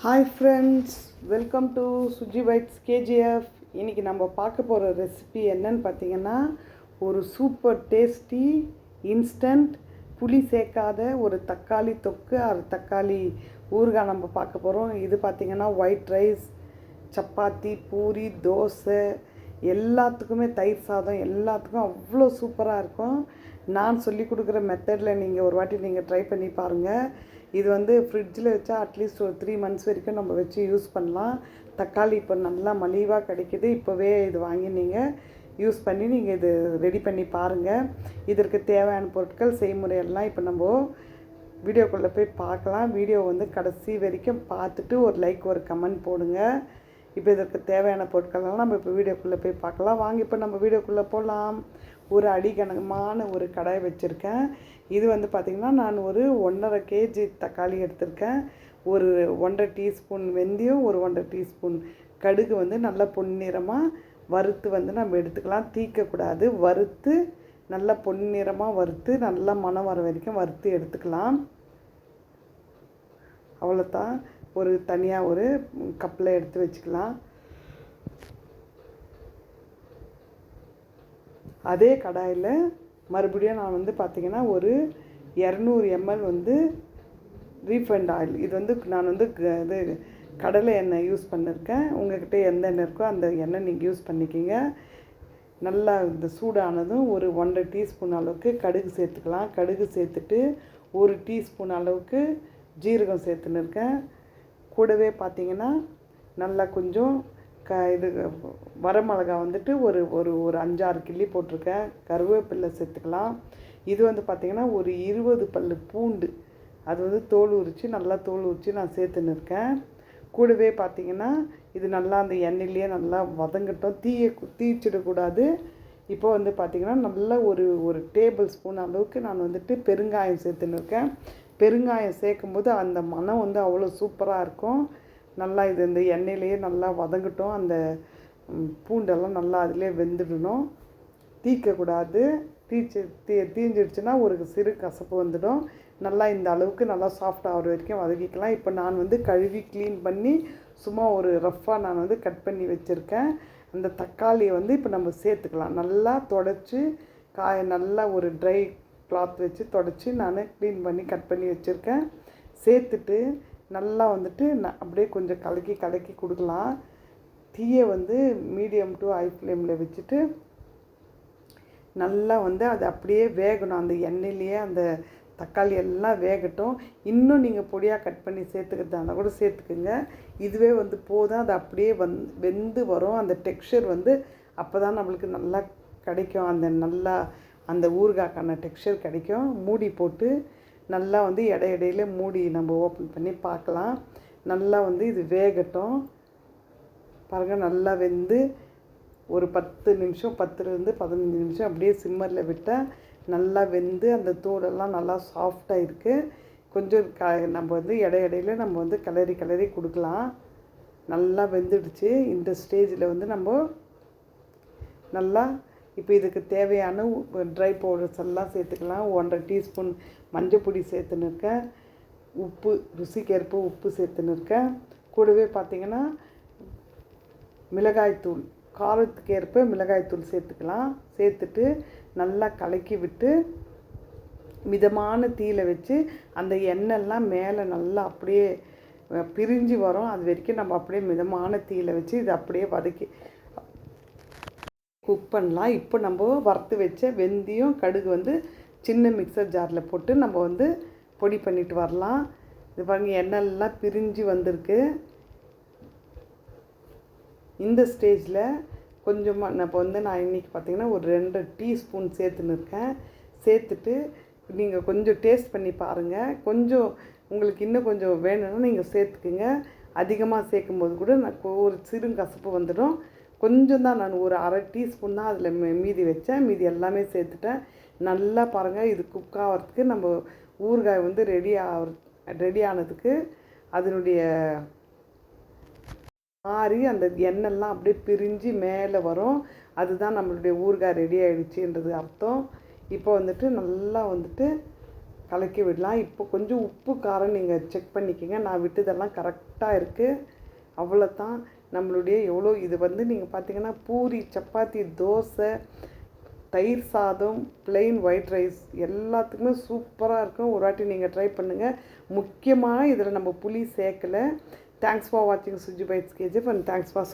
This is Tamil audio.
Hi friends, welcome to Suji bites KGF. இன்றைக்கி நம்ம பார்க்க போகிற ரெசிபி என்னன்னு பார்த்தீங்கன்னா, ஒரு சூப்பர் டேஸ்டி இன்ஸ்டன்ட் புளி சேர்க்காத ஒரு தக்காளி தொக்கு அது தக்காளி ஊறுகாய் நம்ம பார்க்க போகிறோம். இது பார்த்திங்கன்னா ஒயிட் ரைஸ், சப்பாத்தி, பூரி, தோசை எல்லாத்துக்குமே, தயிர் சாதம் எல்லாத்துக்கும் அவ்வளோ சூப்பராக இருக்கும். நான் சொல்லி கொடுக்குற மெத்தடில் நீங்கள் ஒரு வாட்டி நீங்கள் ட்ரை பண்ணி பாருங்கள். இது வந்து ஃப்ரிட்ஜில் வச்சா அட்லீஸ்ட் ஒரு 3 months வரைக்கும் நம்ம வச்சு யூஸ் பண்ணலாம். தக்காளி இப்போ நல்லா மலிவாக கிடைக்கிது. இப்போவே இது வாங்கி நீங்கள் யூஸ் பண்ணி நீங்கள் இது ரெடி பண்ணி பாருங்கள். இதற்கு தேவையான பொருட்கள், செய்முறையெல்லாம் இப்போ நம்ம வீடியோக்குள்ளே போய் பார்க்கலாம். வீடியோ வந்து கடைசி வரைக்கும் பார்த்துட்டு ஒரு லைக், ஒரு கமெண்ட் போடுங்க. இப்போ இதற்கு தேவையான பொருட்களெல்லாம் நம்ம இப்போ வீடியோக்குள்ளே போய் பார்க்கலாம். வாங்க இப்போ நம்ம வீடியோக்குள்ளே போகலாம். ஒரு அடிகனமான ஒரு கடாய் வச்சுருக்கேன். இது வந்து பார்த்திங்கன்னா நான் ஒரு 1.5 kg தக்காளி எடுத்திருக்கேன். ஒரு 1.5 teaspoon வெந்தயம், ஒரு 1.5 teaspoon கடுகு வந்து நல்லா பொன்னிறமாக வறுத்து வந்து நம்ம எடுத்துக்கலாம். தீக்கக்கூடாது. வறுத்து நல்லா பொன்னிறமாக வறுத்து நல்லா மணம் வர வரைக்கும் வறுத்து எடுத்துக்கலாம். அவ்வளோதான். ஒரு தனியாக ஒரு கப்பில் எடுத்து வச்சுக்கலாம். அதே கடாயில் மறுபடியும் நான் வந்து பார்த்திங்கன்னா ஒரு 200 ml வந்து ரீஃபைண்ட் ஆயில், இது வந்து நான் வந்து இது கடலை எண்ணெய் யூஸ் பண்ணியிருக்கேன். உங்கள்கிட்ட எந்த எண்ணெய் இருக்கோ அந்த எண்ணெய் நீங்கள் யூஸ் பண்ணிக்கிங்க. நல்லா இந்த சூடானதும் ஒரு 1.5 teaspoon அளவுக்கு கடுகு சேர்த்துக்கலாம். கடுகு சேர்த்துட்டு 1 teaspoon அளவுக்கு ஜீரகம் சேர்த்துன்னு இருக்கேன். கூடவே பார்த்திங்கன்னா நல்லா கொஞ்சம் இது வரமிளகா வந்துட்டு ஒரு ஒரு ஒரு 5-6 கிள்ளி போட்டிருக்கேன். கருவேப்பிலை சேர்த்துக்கலாம். இது வந்து பார்த்திங்கன்னா ஒரு 20 பல் பூண்டு, அது வந்து தோல் உரித்து நல்லா தோல் உரித்து நான் சேர்த்துன்னு இருக்கேன். கூடவே பார்த்திங்கன்னா இது நல்லா அந்த எண்ணெயிலேயே நல்லா வதங்கட்டும். தீச்சிடக்கூடாது. இப்போ வந்து பார்த்திங்கன்னா நல்லா ஒரு ஒரு டேபிள் ஸ்பூன் அளவுக்கு நான் வந்துட்டு பெருங்காயம் சேர்த்துன்னு இருக்கேன். பெருங்காயம் சேர்க்கும்போது அந்த மனம் வந்து அவ்வளோ சூப்பராக இருக்கும். நல்லா இது இந்த எண்ணெயிலேயே நல்லா வதங்கட்டும். அந்த பூண்டெல்லாம் நல்லா அதிலே வெந்துடணும். தீக்கக்கூடாது. தீஞ்சிடுச்சுன்னா ஒரு சிறு கசப்பு வந்துடும். நல்லா இந்த அளவுக்கு நல்லா சாஃப்ட் ஆகிற வரைக்கும் வதக்கிக்கலாம். இப்போ நான் வந்து கழுவி க்ளீன் பண்ணி சும்மா ஒரு ரஃப்பாக நான் வந்து கட் பண்ணி வச்சுருக்கேன். அந்த தக்காளியை வந்து இப்போ நம்ம சேர்த்துக்கலாம். நல்லா தொடச்சி நல்லா ஒரு ட்ரை கிளாத் வச்சு தொடச்சி நான் க்ளீன் பண்ணி கட் பண்ணி வச்சுருக்கேன். சேர்த்துட்டு நல்லா வந்துட்டு அப்படியே கொஞ்சம் கலக்கி கொடுக்கலாம். தீயை வந்து மீடியம் டு ஹை ஃப்ளேமில் வச்சுட்டு நல்லா வந்து அது அப்படியே வேகணும். அந்த எண்ணெயிலேயே அந்த தக்காளி எல்லாம் வேகட்டும். இன்னும் நீங்கள் பொடியாக கட் பண்ணி சேர்த்துக்கிறதா இருந்தால் கூட சேர்த்துக்குங்க. இதுவே வந்து போதும். அது அப்படியே வெந்து வரும். அந்த டெக்ஸ்சர் வந்து அப்போ தான் நம்மளுக்கு நல்லா கிடைக்கும். நல்லா அந்த ஊறுகாய்க்கான டெக்ஸ்சர் கிடைக்கும். மூடி போட்டு நல்லா வந்து இடையில மூடி நம்ம ஓப்பன் பண்ணி பார்க்கலாம். நல்லா வந்து இது வேகட்டும். பாருங்கள், நல்லா வெந்து ஒரு 10 நிமிஷம், 10லேருந்து 15 நிமிஷம் அப்படியே சிம்மரில் விட்டால் நல்லா வெந்து அந்த தோலெல்லாம் நல்லா சாஃப்டாக இருக்குது. கொஞ்சம் நம்ம வந்து இடையில நம்ம வந்து கிளறி கொடுக்கலாம். நல்லா வெந்துடுச்சு. இந்த ஸ்டேஜில் வந்து நம்ம நல்லா இப்போ இதுக்கு தேவையான ட்ரை பவுடர்ஸ் எல்லாம் சேர்த்துக்கலாம். 1.5 teaspoon மஞ்சள் பொடி சேர்த்துன்னு இருக்கேன். உப்பு, ருசிக்கேற்ப உப்பு சேர்த்துன்னு இருக்கேன். கூடவே பார்த்திங்கன்னா மிளகாய்த்தூள், காரத்துக்கு ஏற்ப மிளகாய்த்தூள் சேர்த்துக்கலாம். சேர்த்துட்டு நல்லா கலக்கி விட்டு மிதமான தீயில் வச்சு அந்த எண்ணெய்லாம் மேலே நல்லா அப்படியே பிரிஞ்சு வரும். அது வரைக்கும் நம்ம அப்படியே மிதமான தீயில் வச்சு இது அப்படியே வதக்கி குக் பண்ணலாம். இப்போ நம்ம வறுத்து வச்ச வெந்தயம், கடுகு வந்து சின்ன மிக்சர் ஜாரில் போட்டு நம்ம வந்து பொடி பண்ணிட்டு வரலாம். இது பாருங்கள், எண்ணெய்லாம் பிரிஞ்சு வந்திருக்கு. இந்த ஸ்டேஜில் கொஞ்சமாக நான் இன்றைக்கி பார்த்திங்கன்னா ஒரு 2 teaspoon சேர்த்துன்னு இருக்கேன். சேர்த்துட்டு நீங்கள் கொஞ்சம் டேஸ்ட் பண்ணி பாருங்கள். கொஞ்சம் உங்களுக்கு இன்னும் கொஞ்சம் வேணும்னா நீங்கள் சேர்த்துக்குங்க. அதிகமாக சேர்க்கும்போது கூட ஒரு சிறு கசப்பு வந்துடும். கொஞ்சம் தான், நான் ஒரு 1/2 teaspoon தான் அதில் மீதி வச்சேன். மீதி எல்லாமே சேர்த்துட்டேன். நல்லா பாருங்கள், இது குக் ஆகிறதுக்கு நம்ம ஊறுகாய் வந்து ரெடி ஆனதுக்கு அதனுடைய மாறி அந்த எண்ணெய்லாம் அப்படியே பிரிஞ்சு மேலே வரும். அதுதான் நம்மளுடைய ஊறுகாய் ரெடி ஆகிடுச்சின்றது அர்த்தம். இப்போ வந்துட்டு நல்லா வந்துட்டு கலக்கி விடலாம். இப்போ கொஞ்சம் உப்பு காரம் நீங்கள் செக் பண்ணிக்கோங்க. நான் விட்டதெல்லாம் கரெக்டாக இருக்குது. அவ்வளோதான் நம்மளுடைய எவ்வளோ இது வந்து நீங்கள் பார்த்தீங்கன்னா பூரி, சப்பாத்தி, தோசை, தயிர் சாதம், பிளெயின் ஒயிட் ரைஸ் எல்லாத்துக்குமே சூப்பராக இருக்கும். ஒரு வாட்டி நீங்கள் ட்ரை பண்ணுங்கள். முக்கியமாக இதில் நம்ம புளி சேர்க்கலை. தேங்க்ஸ் ஃபார் வாட்சிங் Suji bites KGF and thanks for